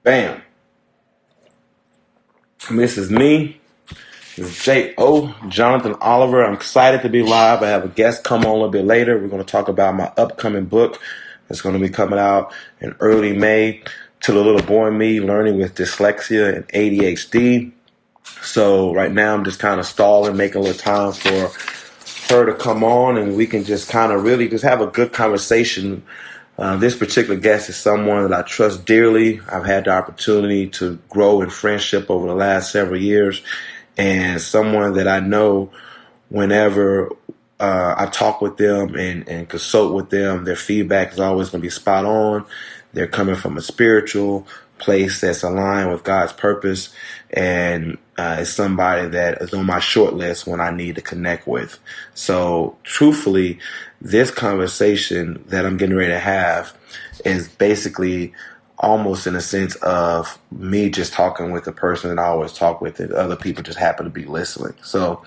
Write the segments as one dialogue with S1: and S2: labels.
S1: Bam. This is me. This is J.O. Jonathan Oliver. I'm excited to be live. I have a guest come on a little bit later. We're going to talk about my upcoming book that's going to be coming out in early May. To the Little Boy in Me, Learning with Dyslexia and ADHD. So right now I'm just kind of stalling, making a little time for her to come on, and we can just kind of really just have a good conversation. This particular guest is someone that I trust dearly. I've had the opportunity to grow in friendship over the last several years, and someone that I know whenever I talk with them and consult with them, their feedback is always going to be spot on. They're coming from a spiritual place that's aligned with God's purpose, and it's somebody that is on my short list when I need to connect with. So truthfully, this conversation that I'm getting ready to have is basically almost in a sense of me just talking with the person that I always talk with, and other people just happen to be listening. So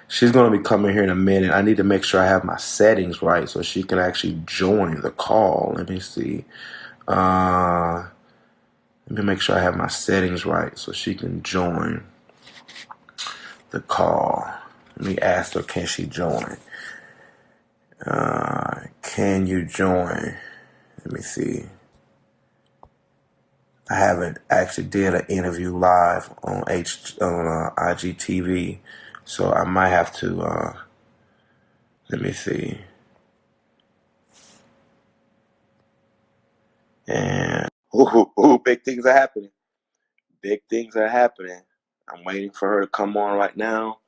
S1: she's going to be coming here in a minute. I need to make sure I have my settings right so she can actually join the call. Let me see. Let me make sure I have my settings right so she can join the call. Let me ask her, can she join? Can you join? Let me see. I haven't actually did an interview live on IGTV, so I might have to, let me see. And, big things are happening. Big things are happening. I'm waiting for her to come on right now.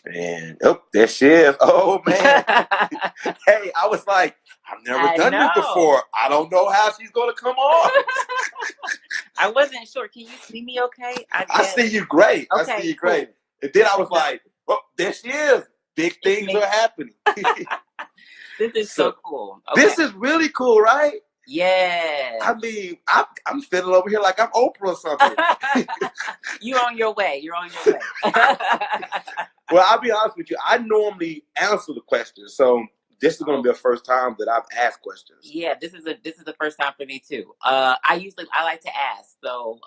S1: And, there she is. Oh, man. Hey, I was like, I've never done this before. I don't know how she's going to come on.
S2: I wasn't sure. Can you see me okay?
S1: I see you great.
S2: Okay,
S1: I see you great. Cool. And then I was like, there she is. Big things are happening.
S2: This is so cool. Okay.
S1: This is really cool, right?
S2: Yeah.
S1: I mean, I'm sitting over here like I'm Oprah or something.
S2: You're on your way. You're on your way.
S1: Well, I'll be honest with you. I normally answer the questions, so this is going to be the first time that I've asked questions.
S2: Yeah, this is the first time for me too. I like to ask, so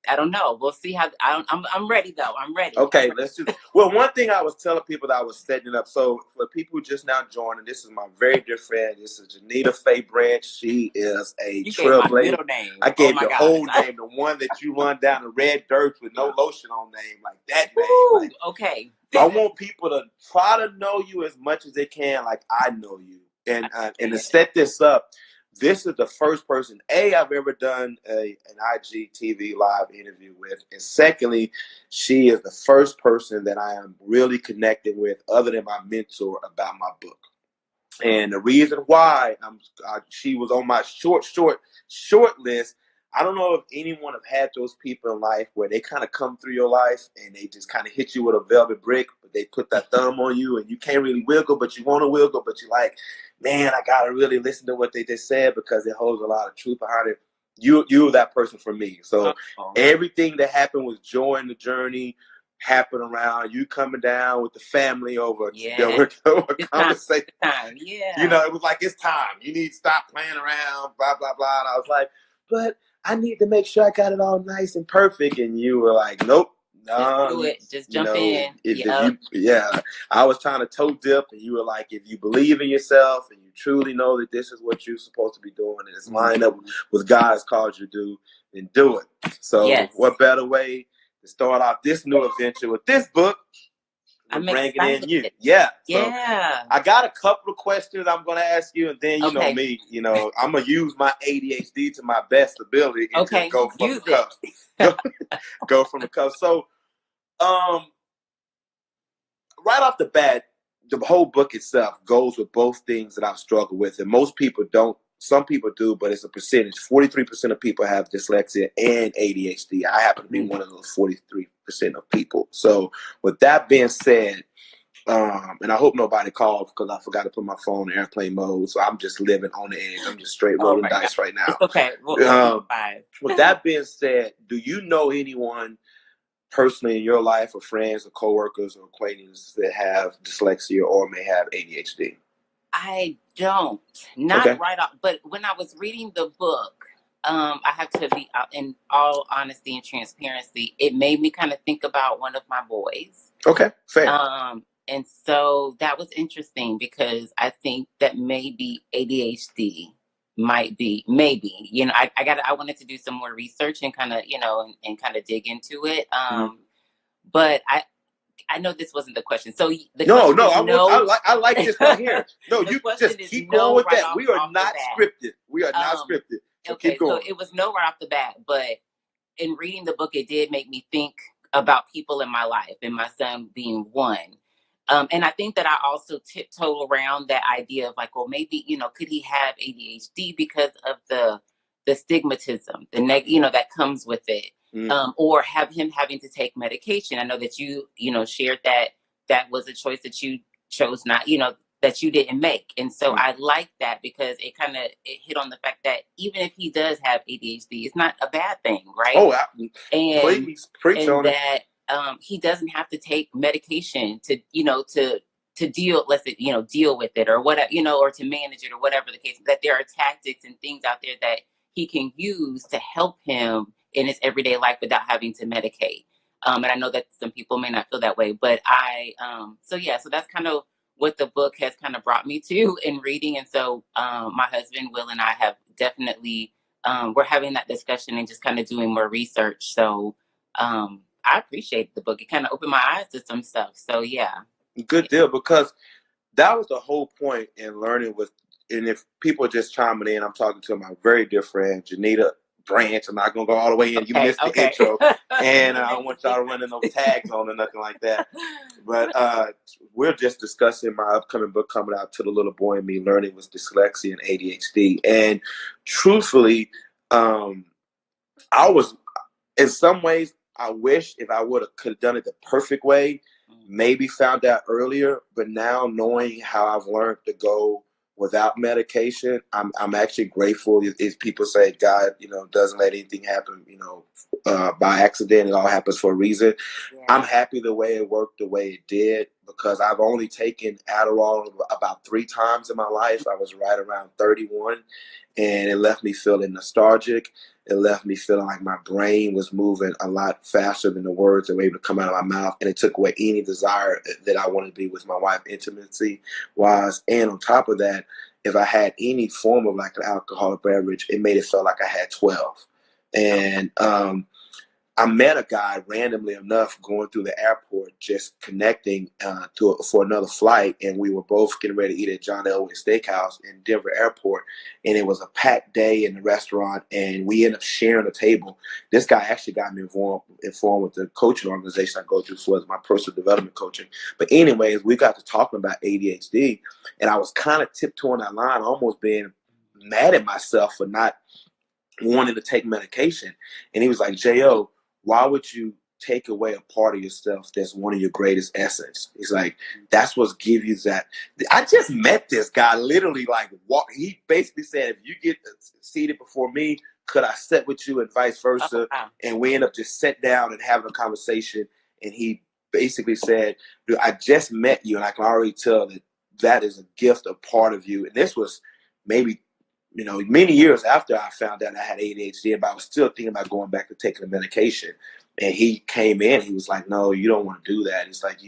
S2: I don't know. We'll see how. I'm ready though. I'm ready.
S1: Okay, let's do. Well, one thing I was telling people that I was setting up. So for people who just now joining, this is my very dear friend. This is Janita Branch. She is a trailblazer. I gave your whole name, the one that you run down the red dirt with no lotion on name, like that name. Like,
S2: okay.
S1: I want people to try to know you as much as they can, like I know you, and to set this up. This is the first person I've ever done an IGTV live interview with, and secondly, she is the first person that I am really connected with, other than my mentor, about my book. And the reason why she was on my short list. I don't know if anyone have had those people in life where they kind of come through your life and they just kind of hit you with a velvet brick, but they put that thumb on you and you can't really wiggle, but you want to wiggle, but you're like, man, I got to really listen to what they just said because it holds a lot of truth behind it. You're that person for me. So everything that happened was joy in the journey, happened around you coming down with the family over conversation.
S2: Yeah.
S1: You know, it was like, it's time. You need to stop playing around, blah, blah, blah. And I was like, but I need to make sure I got it all nice and perfect. And you were like, nope.
S2: Just do it. Just jump in.
S1: I was trying to toe dip, and you were like, if you believe in yourself and you truly know that this is what you're supposed to be doing and it's lined up with God's called you to do, then do it. So what better way to start off this new adventure with this book?
S2: I'm
S1: bringing
S2: excited.
S1: in you. Yeah.
S2: So
S1: I got a couple of questions I'm going to ask you, and then you know me, I'm going to use my ADHD to my best ability and just go from the cuffs. Go from the cuffs. So, right off the bat, the whole book itself goes with both things that I've struggled with, and most people don't. Some people do, but it's a percentage. 43% of people have dyslexia and ADHD. I happen to be one of those 43% of people. So with that being said, and I hope nobody called because I forgot to put my phone in airplane mode. So I'm just living on the edge. I'm just straight rolling dice right now.
S2: It's okay. Fine.
S1: With that being said, do you know anyone personally in your life, or friends or coworkers or acquaintances that have dyslexia or may have ADHD?
S2: I don't. Not right off. But when I was reading the book, I have to be out in all honesty and transparency. It made me kind of think about one of my boys.
S1: Okay, fair.
S2: And so that was interesting because I think that maybe ADHD might be, maybe, you know, I wanted to do some more research and kind of, you know, and kind of dig into it. But I know this wasn't the question. So the question is no.
S1: I like this right here. No, you just keep going with that. We are not scripted. We are not scripted. So
S2: okay,
S1: keep going.
S2: So it was no right off the bat, but in reading the book, it did make me think about people in my life, and my son being one. And I think that I also tiptoe around that idea of like, well, maybe, you know, could he have ADHD because of the stigmatism, you know, that comes with it, or have him having to take medication. I know that you know, shared that was a choice that you chose not, you know, that you didn't make. And so I like that because it hit on the fact that even if he does have ADHD, it's not a bad thing, right?
S1: Oh,
S2: and
S1: please preach on
S2: that he doesn't have to take medication to, you know, to deal, you know, deal with it or whatever, you know, or to manage it or whatever the case, that there are tactics and things out there that he can use to help him in his everyday life without having to medicate. And I know that some people may not feel that way, but so that's kind of what the book has kind of brought me to in reading. And so my husband, Will, and I have definitely, we're having that discussion and just kind of doing more research. So I appreciate the book. It kind of opened my eyes to some stuff. So yeah.
S1: Good deal, because that was the whole point in learning with, and if people are just chiming in, I'm talking to my very dear friend, Janita Branch. I'm not going to go all the way in. You missed the intro. And I don't want y'all to run no tags on or nothing like that. But we're just discussing my upcoming book coming out, To the Little Boy in Me, Learning with Dyslexia and ADHD. And truthfully, I was, in some ways, I wish if I could have done it the perfect way, maybe found out earlier. But now knowing how I've learned to go without medication, I'm actually grateful. If people say God, you know, doesn't let anything happen, you know, by accident, it all happens for a reason. Yeah. I'm happy the way it worked, the way it did, because I've only taken Adderall about 3 times in my life. I was right around 31, and it left me feeling nostalgic. It left me feeling like my brain was moving a lot faster than the words that were able to come out of my mouth. And it took away any desire that I wanted to be with my wife intimacy-wise. And on top of that, if I had any form of like an alcoholic beverage, it made it feel like I had 12. And I met a guy randomly enough going through the airport, just connecting for another flight, and we were both getting ready to eat at John Elway Steakhouse in Denver Airport, and it was a packed day in the restaurant, and we ended up sharing a table. This guy actually got me informed with the coaching organization I go through for my personal development coaching. But anyways, we got to talking about ADHD, and I was kind of tiptoeing that line, almost being mad at myself for not wanting to take medication. And he was like, J.O., why would you take away a part of yourself that's one of your greatest essence? He's like, that's what gives you that. I just met this guy literally he basically said, if you get seated before me, could I sit with you and vice versa? And we end up just sitting down and having a conversation. And he basically said, dude, I just met you, and I can already tell that is a gift, a part of you. And this was maybe, you know, many years after I found out I had ADHD, but I was still thinking about going back to taking the medication. And he came in, he was like, no, you don't want to do that. It's like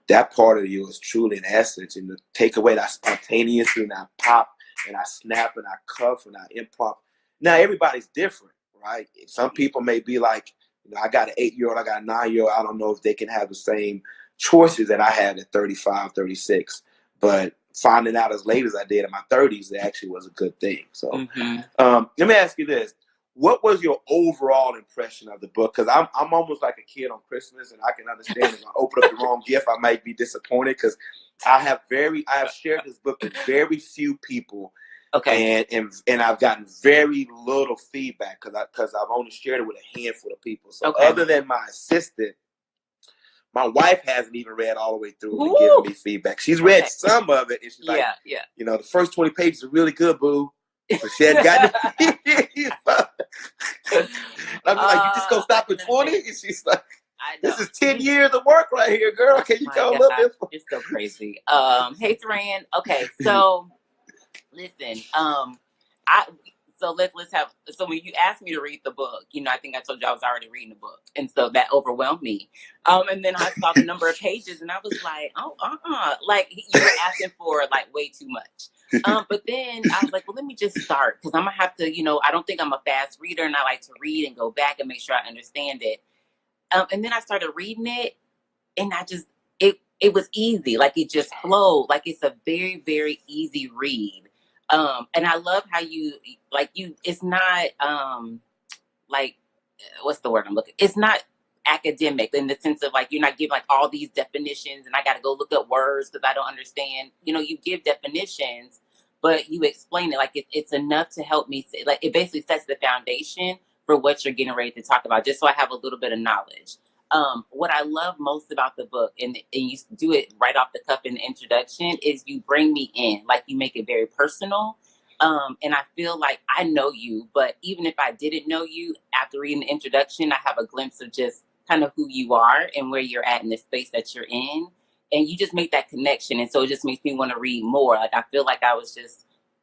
S1: that part of you is truly an essence. And to take away that spontaneous, and I pop and I snap and I cuff and I improv. Now, everybody's different, right? Some people may be like, you know, I got an 8-year-old, I got a 9-year-old. I don't know if they can have the same choices that I had at 35, 36. But finding out as late as I did in my 30s, it actually was a good thing. So let me ask you this. What was your overall impression of the book? Because I'm almost like a kid on Christmas, and I can understand if I open up the wrong gift, I might be disappointed, because I have shared this book with very few people. Okay. And I've gotten very little feedback because I've only shared it with a handful of people. So other than my assistant, my wife hasn't even read all the way through and given me feedback. She's read some of it, and she's like, you know, the first 20 pages are really good, boo. But she hadn't gotten it. I'm like, you just gonna stop at 20? And she's like, this is 10 years of work right here, girl. Can you go a little bit?
S2: It's so crazy. Hey, Saran. Okay, so listen, So let's have. So when you asked me to read the book, I think I told you I was already reading the book, and so that overwhelmed me. And then I saw the number of pages, and I was like, oh, like you were asking for like way too much. But then I was like, well, let me just start because I'm gonna have to. I don't think I'm a fast reader, and I like to read and go back and make sure I understand it. And then I started reading it, and it was easy. Like it just flowed. Like it's a very, very easy read. And I love how it's not, like, what's the word I'm looking? It's not academic in the sense of like, you're not giving like all these definitions and I got to go look up words because I don't understand. You give definitions, but you explain it like it's enough to help me say, like, it basically sets the foundation for what you're getting ready to talk about, just so I have a little bit of knowledge. What I love most about the book, and you do it right off the cuff in the introduction, is you bring me in, like you make it very personal. And I feel like I know you, but even if I didn't know you, after reading the introduction, I have a glimpse of just kind of who you are and where you're at in the space that you're in. And you just make that connection. And so it just makes me want to read more. Like, I feel like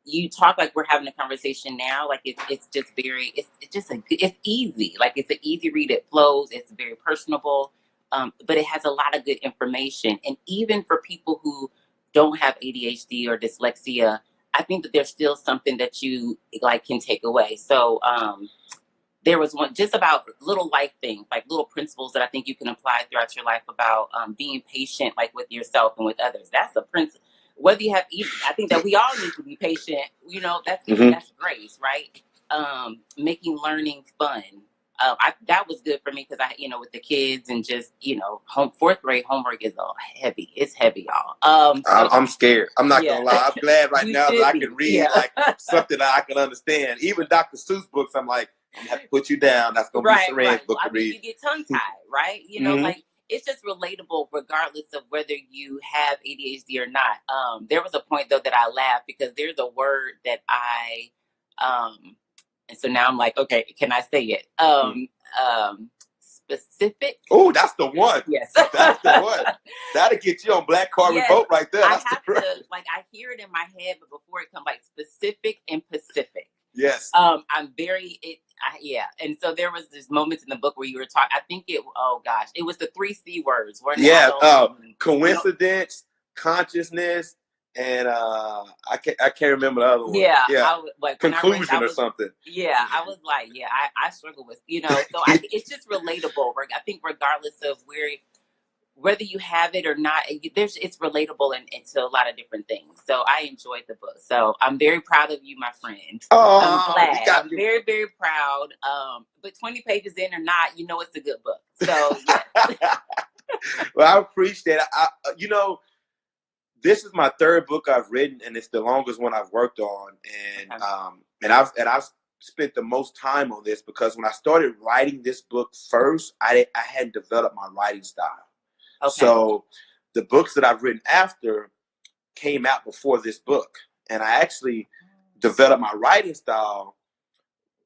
S2: you talk like we're having a conversation now. Like it's just very, it's easy. Like it's an easy read. It flows. It's very personable. But it has a lot of good information. And even for people who don't have ADHD or dyslexia, I think that there's still something that you like can take away. So there was one just about little life things, like little principles that I think you can apply throughout your life about being patient, like with yourself and with others. That's a principle. Whether you have, I think that we all need to be patient. That's grace, right? Making learning fun. That was good for me because with the kids and just fourth grade homework is heavy. It's heavy, y'all.
S1: I'm scared. I'm not gonna lie. I'm glad right now that I can read like something that I can understand. Even Dr. Seuss books, I'm like, I'm gonna have to put you down. That's gonna be Saran's book to read.
S2: You get tongue tied, right? Like it's just relatable regardless of whether you have ADHD or not. There was a point though that I laughed because there's a word that and so now I'm like, okay, can I say it? Specific.
S1: Oh, that's the one.
S2: Yes.
S1: That's the one. That'll get you on Black Card Revolt right there. That's
S2: I hear it in my head, but before it comes, like specific and Pacific.
S1: Yes.
S2: I'm very, and so there was this moments in the book where you were talking, I think it was the 3 C words.
S1: Coincidence, consciousnness, and I can't remember the other one.
S2: Yeah.
S1: Conclusion or something.
S2: Yeah, I was like, I struggle with, so it's just relatable. I think regardless of whether you have it or not, it's relatable and to a lot of different things. So I enjoyed the book. So I'm very proud of you, my friend. I'm glad. I'm very, very proud. But 20 pages in or not, it's a good book. So yeah.
S1: Well, I appreciate it. This is my 3rd book I've written, and it's the longest one I've worked on. And I've spent the most time on this because when I started writing this book first, I hadn't developed my writing style. Okay. So the books that I've written after came out before this book, and I actually developed my writing style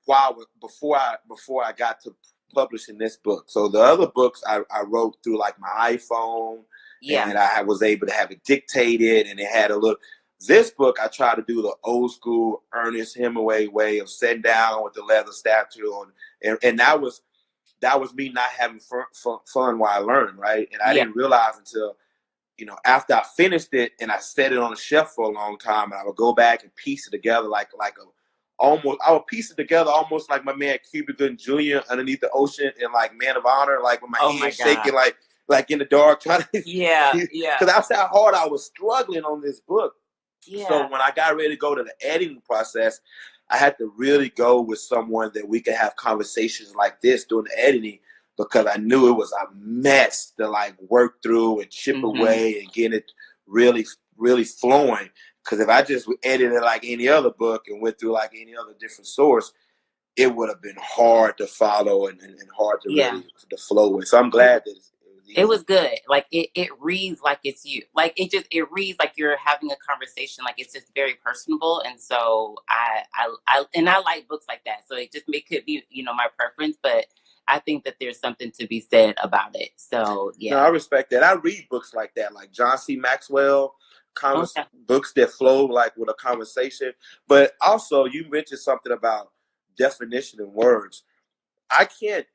S1: before I got to publishing this book. So the other books I wrote through like my iPhone. Yeah. And I was able to have it dictated, and it had a little. This book, I tried to do the old school Ernest Hemingway way of sitting down with the leather statue on, and that was me not having fun while I learned, right? And I didn't realize until, after I finished it and I set it on the shelf for a long time, and I would go back and piece it together I would piece it together almost like my man Cuba Gooding Jr. underneath the ocean in like Man of Honor, like with my hands shaking like in the dark, trying to because that's how hard I was struggling on this book. Yeah. So when I got ready to go to the editing process, I had to really go with someone that we could have conversations like this during the editing, because I knew it was a mess to like work through and chip away and get it really, really flowing. Because if I just edited it like any other book and went through like any other different source, it would have been hard to follow and hard to really to flow with. So I'm glad that
S2: it was good. Like it reads like it's you. Like it reads like you're having a conversation. Like it's just very personable. And so I like books like that. So it could be, my preference, but I think that there's something to be said about it. So yeah.
S1: No, I respect that. I read books like that, like John C. Maxwell,
S2: Okay.
S1: books that flow like with a conversation. But also, you mentioned something about definition and words. I can't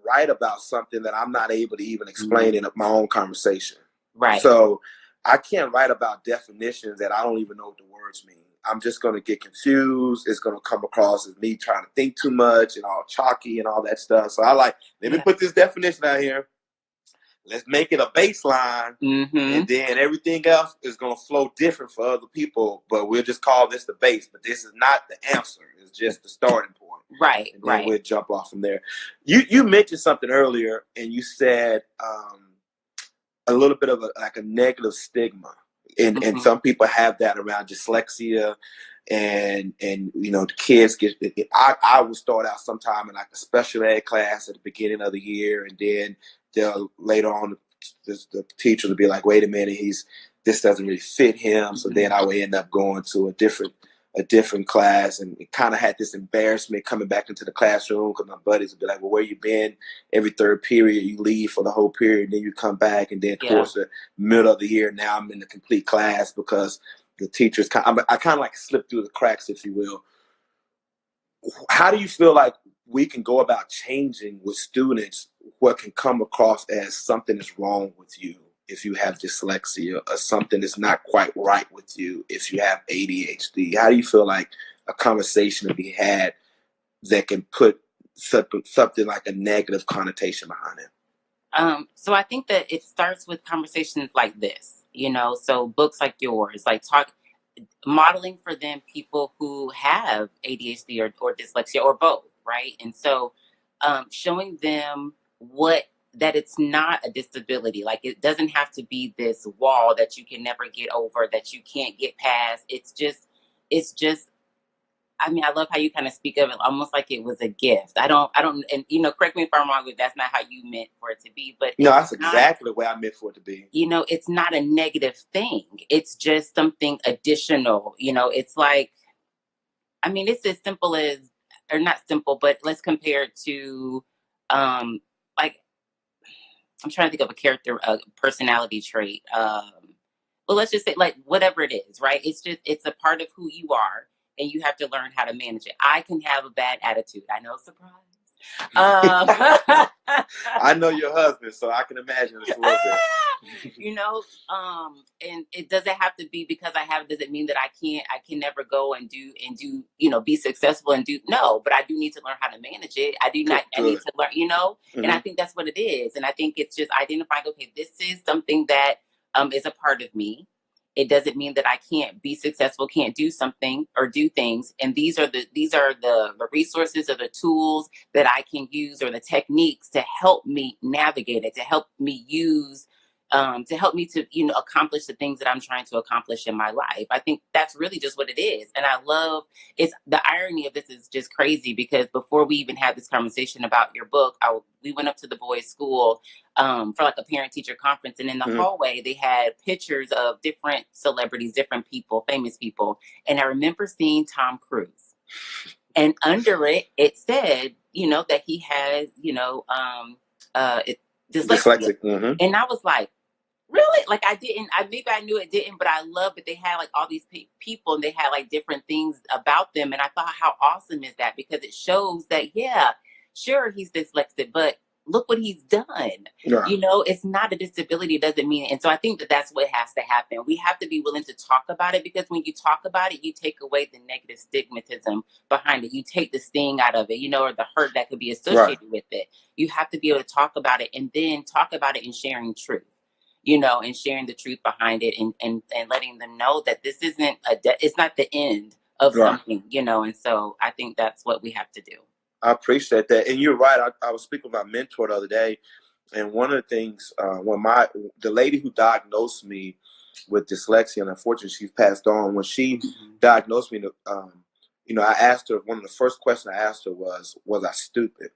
S1: write about something that I'm not able to even explain in my own conversation.
S2: Right.
S1: So I can't write about definitions that I don't even know what the words mean. I'm just going to get confused. It's going to come across as me trying to think too much and all chalky and all that stuff. So I like, let me put this definition out here. Let's make it a baseline, and then everything else is going to flow different for other people, but we'll just call this the base. But this is not the answer. It's just the starting point.
S2: Right,
S1: and then we'll jump off from there. You mentioned something earlier, and you said a little bit of a negative stigma. And some people have that around dyslexia, and you know, the kids get. I would start out sometime in like a special ed class at the beginning of the year, and then they'll later on the teacher will be like, "Wait a minute, this doesn't really fit him." So then I would end up going to a different class, and it kind of had this embarrassment coming back into the classroom because my buddies would be like, "Well, where you been?" Every third period, you leave for the whole period, and then you come back, and then towards the middle of the year, now I'm in the complete class because the teachers I kind of like slipped through the cracks, if you will. How do you feel like we can go about changing with students what can come across as something is wrong with you if you have dyslexia, or something is not quite right with you if you have ADHD? How do you feel like a conversation to be had that can put something like a negative connotation behind it?
S2: So I think that it starts with conversations like this, you know, so books like yours, like modeling for them people who have ADHD or dyslexia or both, right? And so showing them that it's not a disability. Like, it doesn't have to be this wall that you can never get over, that you can't get past. It's just, I mean, I love how you kind of speak of it almost like it was a gift. I don't, and you know, correct me if I'm wrong, but that's not how you meant for it to be. But
S1: no, that's exactly the way I meant for it to be.
S2: You know, it's not a negative thing. It's just something additional. You know, it's like, I mean, it's as simple as, or not simple, but let's compare it to, like, I'm trying to think of a personality trait. Well, let's just say, like, whatever it is, right? It's a part of who you are, and you have to learn how to manage it. I can have a bad attitude. I know, surprise.
S1: I know your husband, so I can imagine it's a little bit.
S2: You know, and it doesn't have to be because does it mean that I can never go and do, you know, be successful and do, no, but I do need to learn how to manage it. I need to learn, you know, and I think that's what it is. And I think it's just identifying, okay, this is something that is a part of me. It doesn't mean that I can't be successful, can't do something or do things. And these are the resources or the tools that I can use, or the techniques to help me navigate it, to help me use, to help me to, you know, accomplish the things that I'm trying to accomplish in my life. I think that's really just what it is. And I love, it's the irony of this is just crazy, because before we even had this conversation about your book, we went up to the boys' school for like a parent teacher conference, and in the hallway they had pictures of different celebrities, different people, famous people, and I remember seeing Tom Cruise, and under it said, you know, that he has, you know, dyslexia. And I was like, really? Like, maybe I knew it didn't, but I love that they had like all these people, and they had like different things about them. And I thought, how awesome is that? Because it shows that, yeah, sure, he's dyslexic, but look what he's done. Yeah. You know, it's not a disability. It doesn't mean it. And so I think that that's what has to happen. We have to be willing to talk about it, because when you talk about it, you take away the negative stigmatism behind it. You take the sting out of it, you know, or the hurt that could be associated with it. You have to be able to talk about it, and then talk about it in sharing truth, you know, and sharing the truth behind it, and letting them know that this isn't it's not the end of something, you know. And so I think that's what we have to do.
S1: I appreciate that. And you're right. I was speaking with my mentor the other day, and one of the things, when the lady who diagnosed me with dyslexia, and unfortunately she's passed on, when she diagnosed me, you know, I asked her, one of the first questions I asked her was I stupid?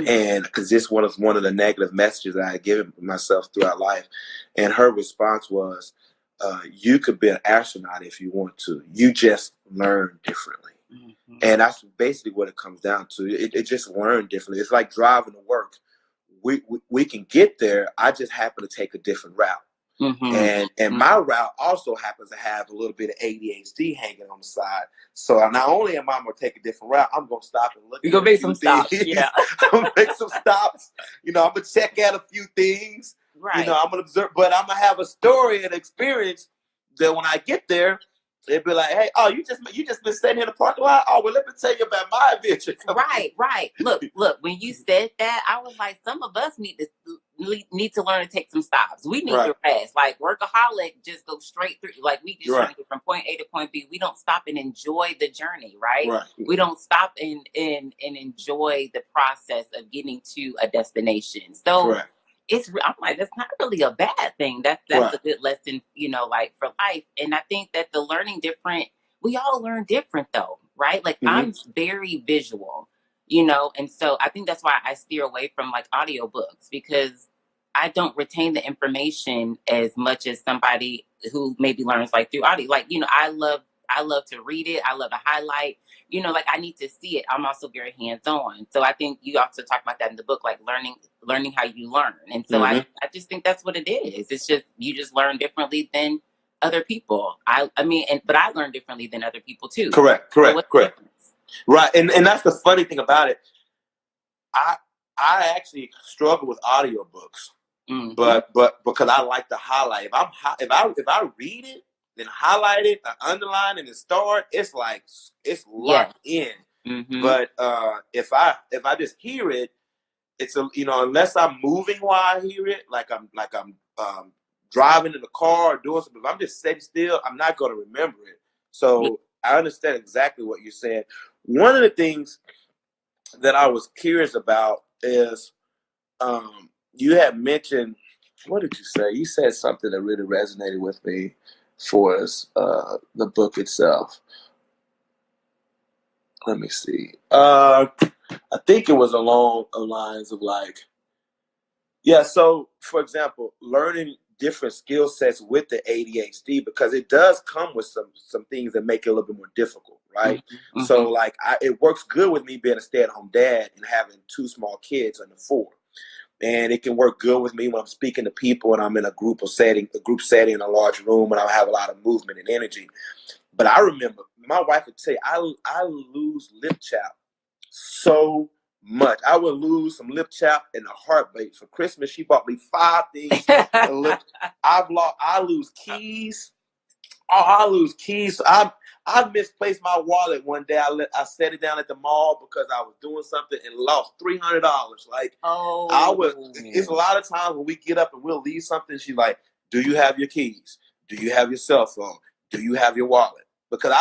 S1: And because this was one of the negative messages that I had given myself throughout life. And her response was, you could be an astronaut if you want to. You just learn differently. And that's basically what it comes down to. It just learned differently. It's like driving to work. We can get there. I just happen to take a different route. And my route also happens to have a little bit of ADHD hanging on the side. So not only am I going to take a different route, I'm going to stop and look.
S2: You're going to make some stops. Yeah.
S1: I'm going to make some stops. I'm going to check out a few things.
S2: Right.
S1: I'm going to observe, but I'm going to have a story and experience that when I get there, they'd be like, "Hey, oh, you just been sitting in the parking lot? Oh, well, let me tell you about my adventure."
S2: Right. Look. When you said that, I was like, some of us need to learn to take some stops. We need to rest. Like workaholic, just go straight through. Like we just trying to get from point A to point B. We don't stop and enjoy the journey, right? We don't stop and enjoy the process of getting to a destination. So. I'm like, that's not really a bad thing. That's a good lesson, like for life. And I think that the learning different, we all learn different though, right? Like I'm very visual, and so I think that's why I steer away from like audiobooks, because I don't retain the information as much as somebody who maybe learns like through audio. Like, I love to read it. I love to highlight, like I need to see it. I'm also very hands-on. So I think you also talk about that in the book, like learning how you learn. And so I just think that's what it is. It's just, you just learn differently than other people. But I learn differently than other people too.
S1: Correct.
S2: So
S1: Right. And that's the funny thing about it. I actually struggle with audiobooks, but because I like to highlight. If I read it, then highlight it, underline it, and start, it's like it's locked in. But if I just hear it, it's unless I'm moving while I hear it, like I'm driving in the car or doing something. If I'm just sitting still, I'm not going to remember it. So I understand exactly what you're saying. One of the things that I was curious about is you had mentioned, what did you say? You said something that really resonated with me for us, the book itself. Let me see. I think it was along the lines of so for example, learning different skill sets with the ADHD, because it does come with some things that make it a little bit more difficult, right? So it works good with me being a stay-at-home dad and having 2 small kids under 4. And it can work good with me when I'm speaking to people and I'm in a group setting in a large room, and I have a lot of movement and energy. But I remember my wife would say, I lose lip chap so much. I would lose some lip chap in a heartbeat. For Christmas, she bought me 5 things. I lose keys. Oh, I lose keys. I misplaced my wallet one day. I set it down at the mall because I was doing something and lost $300. It's a lot of times when we get up and we'll leave something. She's like, "Do you have your keys? Do you have your cell phone? Do you have your wallet?" Because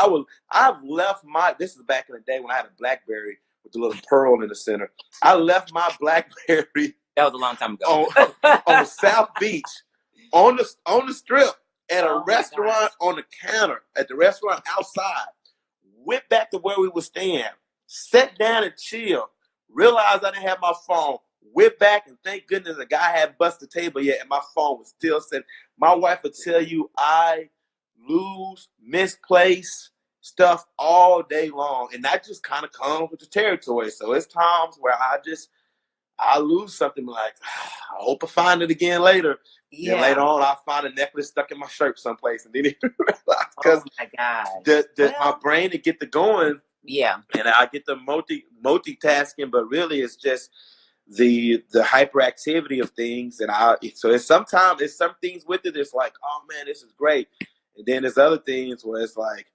S1: I've left this is back in the day when I had a BlackBerry with the little pearl in the center. I left my BlackBerry.
S2: That was a long time ago.
S1: on South Beach, on the strip, at a restaurant on the counter, at the restaurant outside. Went back to where we were staying, sat down and chilled. Realized I didn't have my phone. Went back, and thank goodness the guy hadn't busted the table yet, and my phone was still set. My wife would tell you I misplace stuff all day long, and that just kind of comes with the territory. So it's times where I lose something, like, I hope I find it again later. Yeah. Then later on, I find a necklace stuck in my shirt someplace, and then realize, because my brain to get to going. Yeah, and I get the multitasking, but really it's just the hyperactivity of things, and so it's some things with it. It's like, oh man, this is great, and then there's other things where it's like,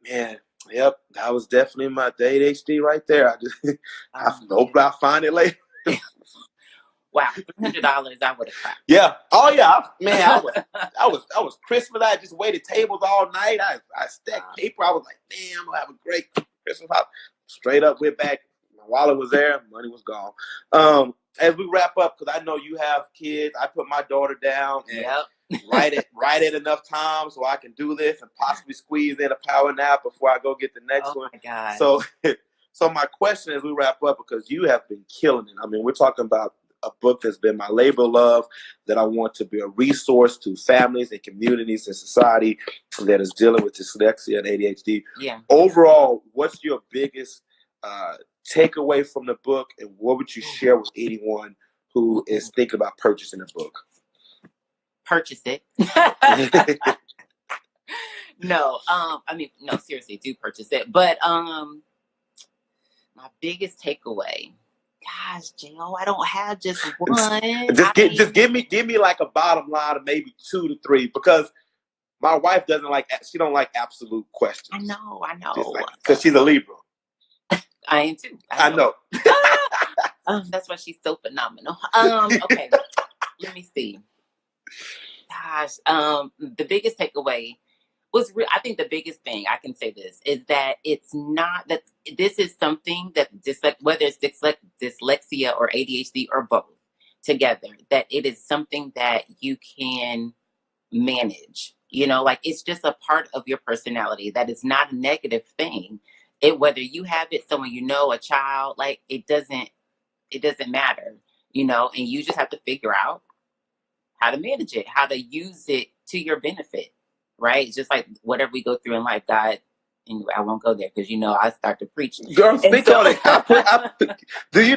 S1: man, yep, that was definitely my ADHD right there. I hope I find it later.
S2: Wow, $300, I would have cried.
S1: Yeah. Oh yeah, man. I was Christmas. I just waited tables all night. I stacked paper. I was like, man, I'm gonna have a great Christmas. Straight up, went back. My wallet was there. Money was gone. As we wrap up, because I know you have kids, I put my daughter down and write it enough time so I can do this and possibly squeeze in a power nap before I go get the next one.
S2: My God.
S1: So my question as we wrap up, because you have been killing it. I mean, we're talking about a book that's been my labor of love, that I want to be a resource to families and communities and society that is dealing with dyslexia and ADHD.
S2: Yeah.
S1: Overall, what's your biggest takeaway from the book, and what would you share with anyone who is thinking about purchasing the book?
S2: purchase it. No, no, seriously, do purchase it. But my biggest takeaway, gosh, Jo, I don't have just one.
S1: Just give me like a bottom line of maybe 2 to 3, because my wife she don't like absolute questions.
S2: I know.
S1: Because she's a Libra.
S2: I am too.
S1: I know.
S2: That's why she's so phenomenal. Okay, let me see. Gosh, the biggest takeaway was, I think the biggest thing I can say this is that it's not that this is something that whether it's dyslexia or ADHD or both together, that it is something that you can manage. Like it's just a part of your personality. That is not a negative thing. Whether you have it, someone a child, like it doesn't matter, and you just have to figure out how to manage it, how to use it to your benefit, right? Just like whatever we go through in life, God, anyway, I won't go there because I start to preach.
S1: Girl, speak on it. Do you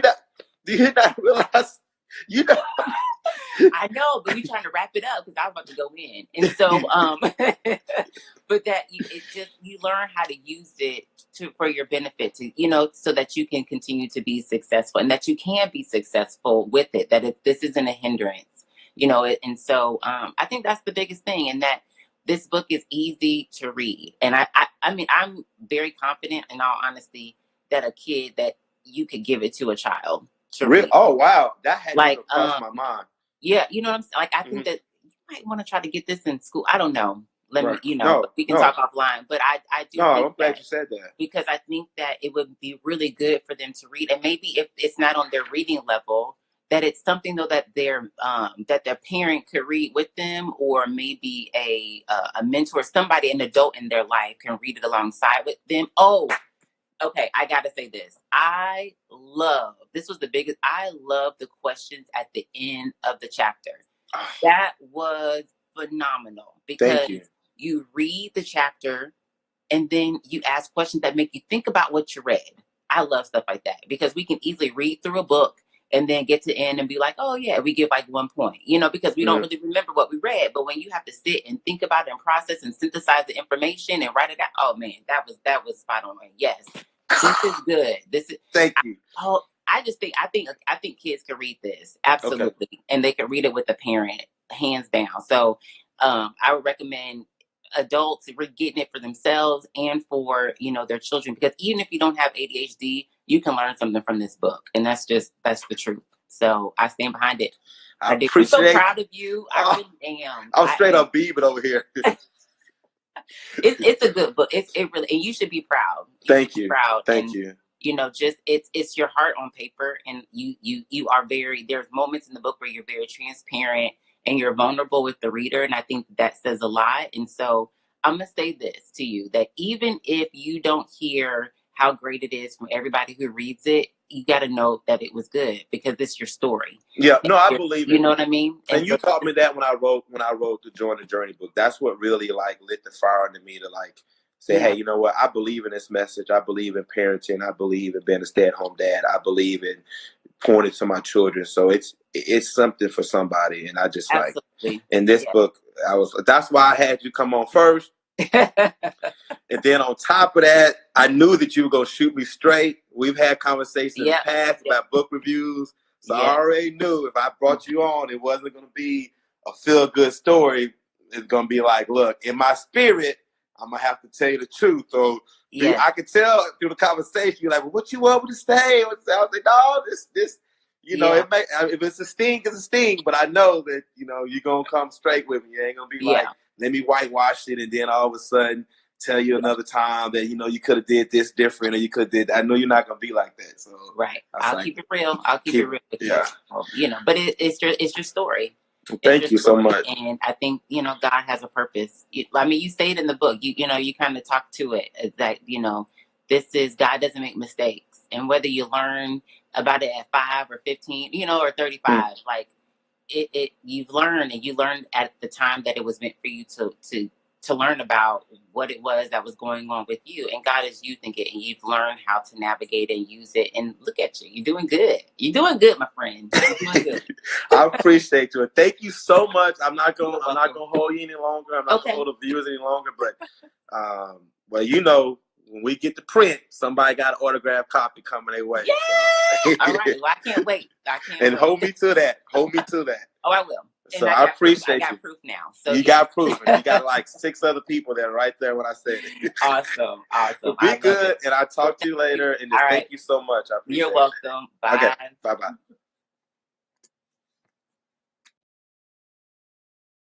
S1: not realize?
S2: I know, but we're trying to wrap it up because I was about to go in. And so, but that you learn how to use it for your benefit, so that you can continue to be successful and that you can be successful with it, that this isn't a hindrance, and so I think that's the biggest thing, and that this book is easy to read. And I mean, I'm very confident, in all honesty, that a kid that you could give it to a child to read.
S1: Oh, wow. That had to cross my mind.
S2: Yeah, you know what I'm saying? Like, I think that you might want to try to get this in school. I don't know. But we can talk offline. But I do.
S1: No, I'm glad you said that.
S2: Because I think that it would be really good for them to read. And maybe if it's not on their reading level, that it's something though that their parent could read with them, or maybe a mentor, somebody, an adult in their life can read it alongside with them. Oh, okay, I gotta say this. I love the questions at the end of the chapter. That was phenomenal, because you read the chapter and then you ask questions that make you think about what you read. I love stuff like that, because we can easily read through a book and then get to the end and be like, oh yeah, we give like 1 point, because we don't really remember what we read. But when you have to sit and think about it and process and synthesize the information and write it out, oh man, that was spot on. Yes, this is good.
S1: Thank you.
S2: I think kids can read this, absolutely, and they can read it with a parent, hands down. So I would recommend adults getting it for themselves and for their children, because even if you don't have ADHD, you can learn something from this book, and that's the truth. So I stand behind it. I'm so proud of you. I really am.
S1: I'm straight up beaming over here.
S2: It's a good book. It really, and you should be proud.
S1: Thank you.
S2: Proud.
S1: Thank you.
S2: Just it's your heart on paper, and you are there's moments in the book where you're very transparent and you're vulnerable with the reader, and I think that says a lot. And so I'm gonna say this to you, that even if you don't hear how great it is from everybody who reads it, you got to know that it was good, because it's your story.
S1: Yeah, no, I believe it.
S2: You know what I mean?
S1: And you taught me that when I wrote the Join the Journey book. That's what really like lit the fire into me to like say, hey, you know what? I believe in this message. I believe in parenting. I believe in being a stay-at-home dad. I believe in pointing to my children. So it's something for somebody. And I just like in this book, that's why I had you come on first. And then on top of that, I knew that you were going to shoot me straight. We've had conversations in the past about book reviews. So I already knew if I brought you on, it wasn't going to be a feel-good story. It's going to be like, look, in my spirit, I'm going to have to tell you the truth. So I could tell through the conversation, you're like, well, what you want me to say? I was like, no, this, if it's a sting, it's a sting. But I know that, you're going to come straight with me. You ain't going to be like, let me whitewash it and then all of a sudden tell you another time that, you could have did this different, or you could have did that. I know you're not going to be like that. So
S2: I'll keep it real. I'll keep it real with you. But it's your story.
S1: Thank you so much.
S2: And I think, God has a purpose. You say it in the book, you kind of talk to it that, God doesn't make mistakes. And whether you learn about it at 5 or 15, or 35, like you've learned, and you learned at the time that it was meant for you to learn about what it was that was going on with you. And God is using it, and you've learned how to navigate and use it. And look at you. You're doing good. You're doing good, my friend. You're doing good.
S1: I appreciate you. Thank you so much. I'm not gonna hold you any longer. I'm not gonna hold the viewers any longer. But well, you know, when we get the print, somebody got an autographed copy coming their way.
S2: Yay!
S1: So.
S2: All right. Well, I can't wait.
S1: And hold me to that. Hold me to that.
S2: Oh, I will.
S1: So I appreciate you.
S2: I got proof now. So
S1: you got proof. And you got like 6 other people that are right there when I said it.
S2: Awesome.
S1: Well, be good, and I'll talk to you later. And just thank you so much. I appreciate it.
S2: You're welcome. Bye.
S1: Okay. Bye-bye.